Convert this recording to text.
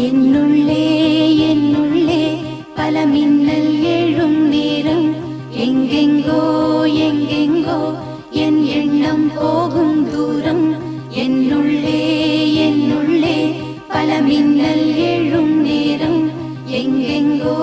என்னுள்ளே என்னுள்ளே பல மின்னல் எழும் நேரம் எங்கெங்கோ எங்கெங்கோ என் எண்ணம் போகும் தூரம் என்னுள்ளே என்னுள்ளே பல மின்னல் எழும் நேரம் எங்கெங்கோ